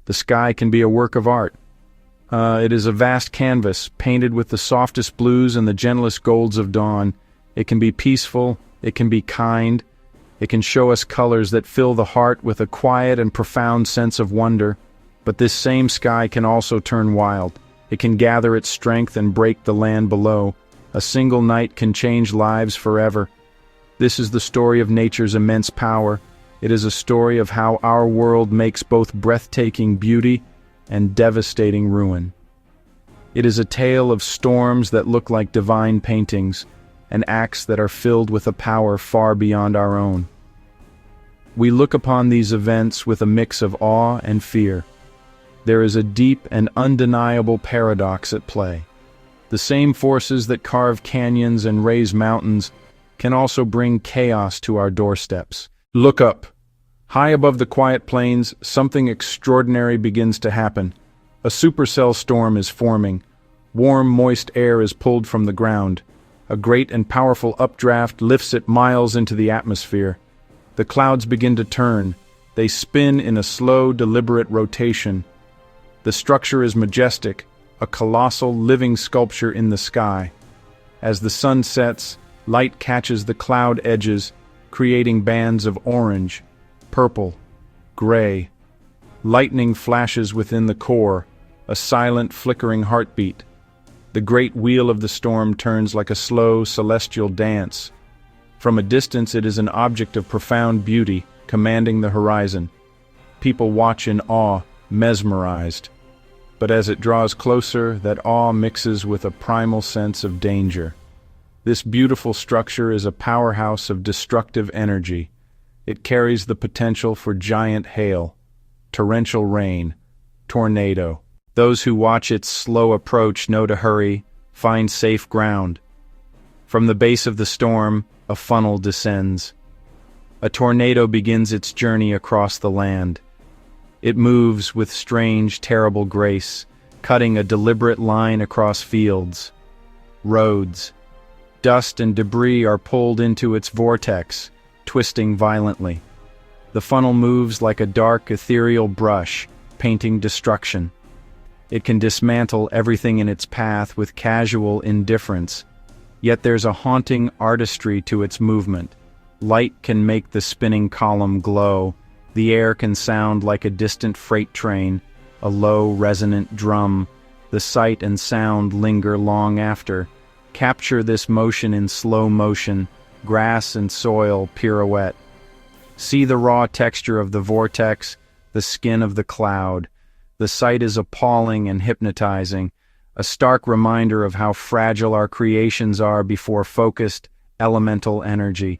The sky can be a work of art. It is a vast canvas, painted with the softest blues and the gentlest golds of dawn. It can be peaceful, it can be kind, it can show us colors that fill the heart with a quiet and profound sense of wonder. But this same sky can also turn wild. It can gather its strength and break the land below. A single night can change lives forever. This is the story of nature's immense power. It is a story of how our world makes both breathtaking beauty and devastating ruin. It is a tale of storms that look like divine paintings, and acts that are filled with a power far beyond our own. We look upon these events with a mix of awe and fear. There is a deep and undeniable paradox at play. The same forces that carve canyons and raise mountains can also bring chaos to our doorsteps. Look up. High above the quiet plains, something extraordinary begins to happen. A supercell storm is forming. Warm, moist air is pulled from the ground. A great and powerful updraft lifts it miles into the atmosphere. The clouds begin to turn. They spin in a slow, deliberate rotation. The structure is majestic, a colossal living sculpture in the sky. As the sun sets, light catches the cloud edges, creating bands of orange, purple, gray. Lightning flashes within the core, a silent, flickering heartbeat. The great wheel of the storm turns like a slow, celestial dance. From a distance, it is an object of profound beauty, commanding the horizon. People watch in awe, mesmerized. But as it draws closer, that awe mixes with a primal sense of danger. This beautiful structure is a powerhouse of destructive energy. It carries the potential for giant hail, torrential rain, tornado. Those who watch its slow approach know to hurry, find safe ground. From the base of the storm, a funnel descends. A tornado begins its journey across the land. It moves with strange, terrible grace, cutting a deliberate line across fields, roads. Dust and debris are pulled into its vortex, twisting violently. The funnel moves like a dark, ethereal brush, painting destruction. It can dismantle everything in its path with casual indifference, yet there's a haunting artistry to its movement. Light can make the spinning column glow. The air can sound like a distant freight train, a low, resonant drum. The sight and sound linger long after. Capture this motion in slow motion, grass and soil pirouette. See the raw texture of the vortex, the skin of the cloud. The sight is appalling and hypnotizing, a stark reminder of how fragile our creations are before focused, elemental energy.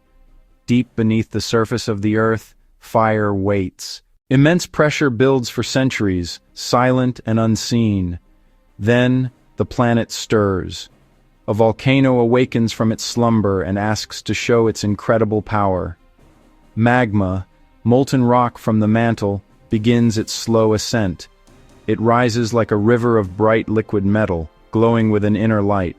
Deep beneath the surface of the earth, fire waits. Immense pressure builds for centuries, silent and unseen. Then, the planet stirs. A volcano awakens from its slumber and asks to show its incredible power. Magma, molten rock from the mantle, begins its slow ascent. It rises like a river of bright liquid metal, glowing with an inner light.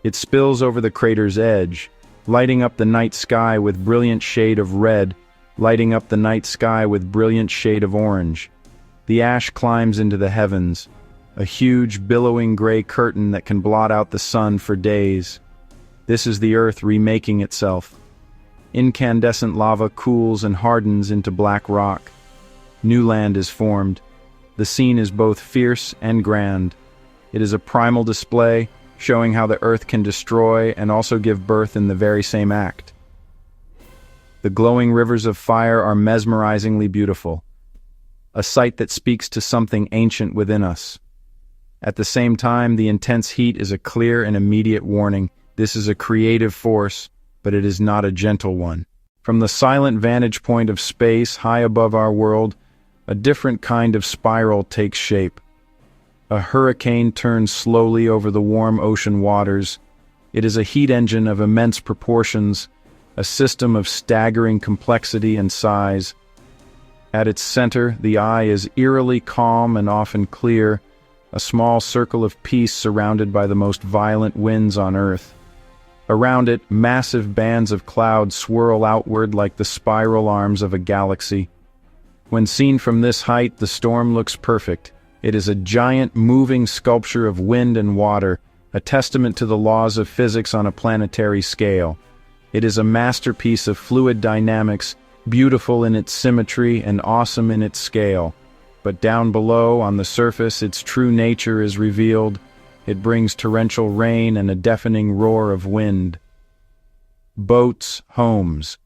It spills over the crater's edge, lighting up the night sky with brilliant shade of red, lighting up the night sky with brilliant shade of orange. The ash climbs into the heavens, a huge, billowing gray curtain that can blot out the sun for days. This is the earth remaking itself. Incandescent lava cools and hardens into black rock. New land is formed. The scene is both fierce and grand. It is a primal display, showing how the earth can destroy and also give birth in the very same act. The glowing rivers of fire are mesmerizingly beautiful, a sight that speaks to something ancient within us. At the same time, the intense heat is a clear and immediate warning. This is a creative force, but it is not a gentle one. From the silent vantage point of space high above our world, a different kind of spiral takes shape. A hurricane turns slowly over the warm ocean waters. It is a heat engine of immense proportions, a system of staggering complexity and size. At its center, the eye is eerily calm and often clear, a small circle of peace surrounded by the most violent winds on Earth. Around it, massive bands of clouds swirl outward like the spiral arms of a galaxy. When seen from this height, the storm looks perfect. It is a giant moving sculpture of wind and water, a testament to the laws of physics on a planetary scale. It is a masterpiece of fluid dynamics, beautiful in its symmetry and awesome in its scale. But down below, on the surface, its true nature is revealed. It brings torrential rain and a deafening roar of wind. Boats, homes.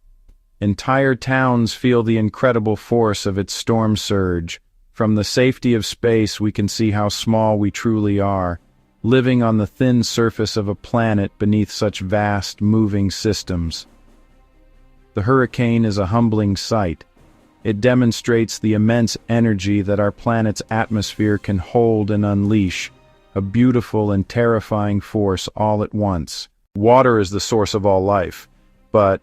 Entire towns feel the incredible force of its storm surge. From the safety of space, we can see how small we truly are, living on the thin surface of a planet beneath such vast, moving systems. The hurricane is a humbling sight. It demonstrates the immense energy that our planet's atmosphere can hold and unleash, a beautiful and terrifying force all at once. Water is the source of all life, but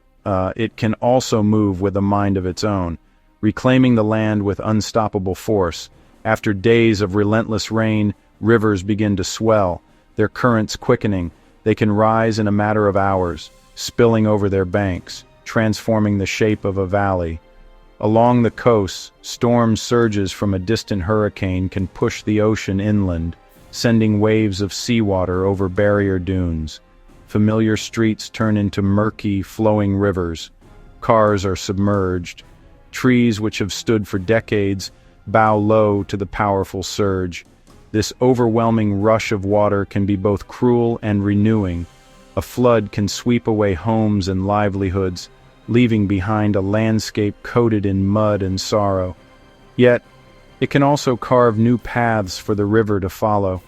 it can also move with a mind of its own, reclaiming the land with unstoppable force. After days of relentless rain, rivers begin to swell, their currents quickening. They can rise in a matter of hours, spilling over their banks, transforming the shape of a valley. Along the coast, storm surges from a distant hurricane can push the ocean inland, sending waves of seawater over barrier dunes. Familiar streets turn into murky, flowing rivers. Cars are submerged. Trees which have stood for decades bow low to the powerful surge. This overwhelming rush of water can be both cruel and renewing. A flood can sweep away homes and livelihoods, leaving behind a landscape coated in mud and sorrow. Yet, it can also carve new paths for the river to follow.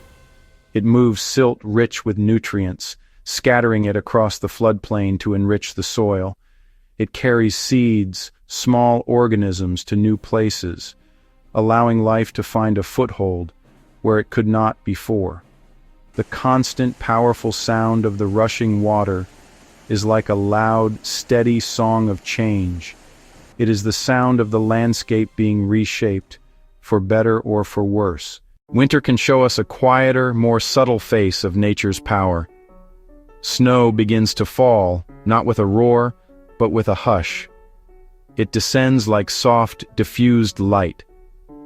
It moves silt rich with nutrients, scattering it across the floodplain to enrich the soil. It carries seeds, small organisms to new places, allowing life to find a foothold where it could not before. The constant, powerful sound of the rushing water is like a loud, steady song of change. It is the sound of the landscape being reshaped, for better or for worse. Winter can show us a quieter, more subtle face of nature's power. Snow begins to fall, not with a roar, but with a hush. It descends like soft, diffused light,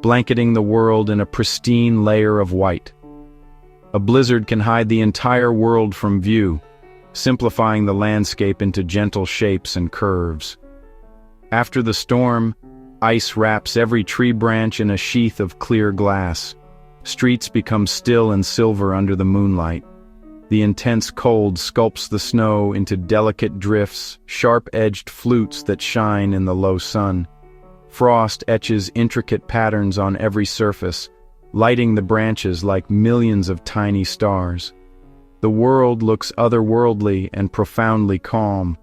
blanketing the world in a pristine layer of white. A blizzard can hide the entire world from view, simplifying the landscape into gentle shapes and curves. After the storm, ice wraps every tree branch in a sheath of clear glass. Streets become still and silver under the moonlight. The intense cold sculpts the snow into delicate drifts, sharp-edged flutes that shine in the low sun. Frost etches intricate patterns on every surface, lighting the branches like millions of tiny stars. The world looks otherworldly and profoundly calm.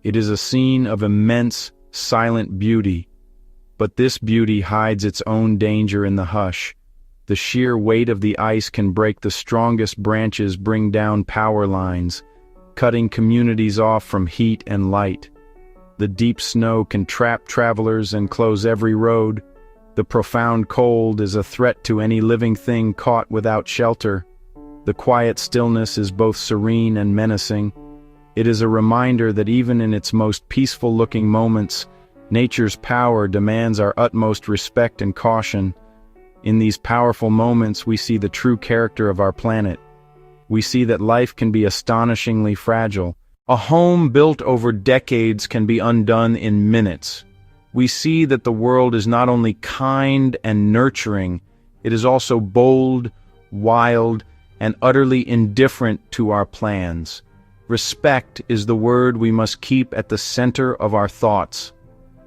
It is a scene of immense, silent beauty, but this beauty hides its own danger in the hush. The sheer weight of the ice can break the strongest branches, bring down power lines, cutting communities off from heat and light. The deep snow can trap travelers and close every road. The profound cold is a threat to any living thing caught without shelter. The quiet stillness is both serene and menacing. It is a reminder that even in its most peaceful-looking moments, nature's power demands our utmost respect and caution. In these powerful moments, we see the true character of our planet. We see that life can be astonishingly fragile. A home built over decades can be undone in minutes. We see that the world is not only kind and nurturing, it is also bold, wild, and utterly indifferent to our plans. Respect is the word we must keep at the center of our thoughts.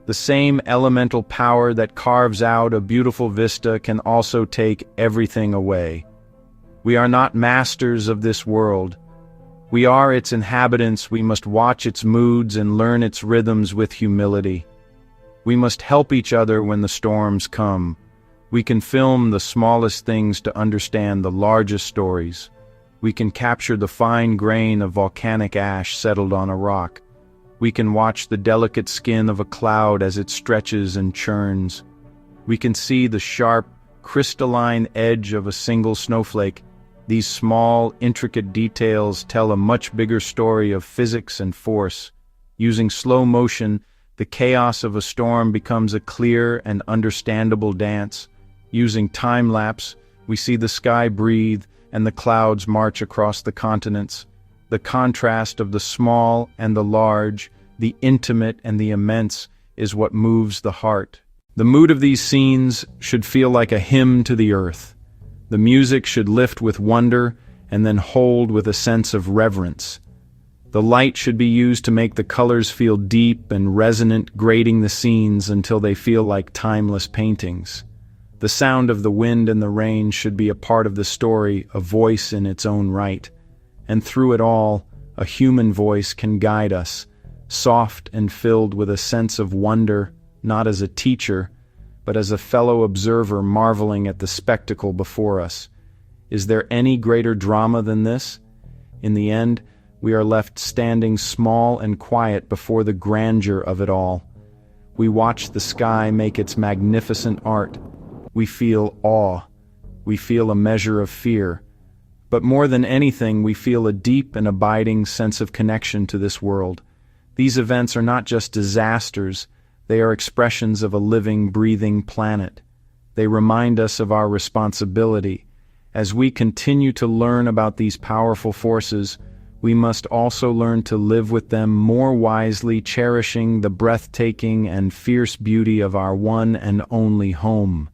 The same elemental power that carves out a beautiful vista can also take everything away. We are not masters of this world. We are its inhabitants. We must watch its moods and learn its rhythms with humility. We must help each other when the storms come. We can film the smallest things to understand the largest stories. We can capture the fine grain of volcanic ash settled on a rock. We can watch the delicate skin of a cloud as it stretches and churns. We can see the sharp, crystalline edge of a single snowflake. These small, intricate details tell a much bigger story of physics and force. Using slow motion, The chaos of a storm becomes a clear and understandable dance. Using time-lapse, we see the sky breathe and the clouds march across the continents. The contrast of the small and the large, the intimate and the immense, is what moves the heart. The mood of these scenes should feel like a hymn to the earth. The music should lift with wonder and then hold with a sense of reverence. The light should be used to make the colors feel deep and resonant, grading the scenes until they feel like timeless paintings. The sound of the wind and the rain should be a part of the story, a voice in its own right. And through it all, a human voice can guide us, soft and filled with a sense of wonder, not as a teacher, but as a fellow observer marveling at the spectacle before us. Is there any greater drama than this? In the end, we are left standing small and quiet before the grandeur of it all. We watch the sky make its magnificent art. We feel awe. We feel a measure of fear. But more than anything, we feel a deep and abiding sense of connection to this world. These events are not just disasters, they are expressions of a living, breathing planet. They remind us of our responsibility. As we continue to learn about these powerful forces, we must also learn to live with them more wisely, cherishing the breathtaking and fierce beauty of our one and only home.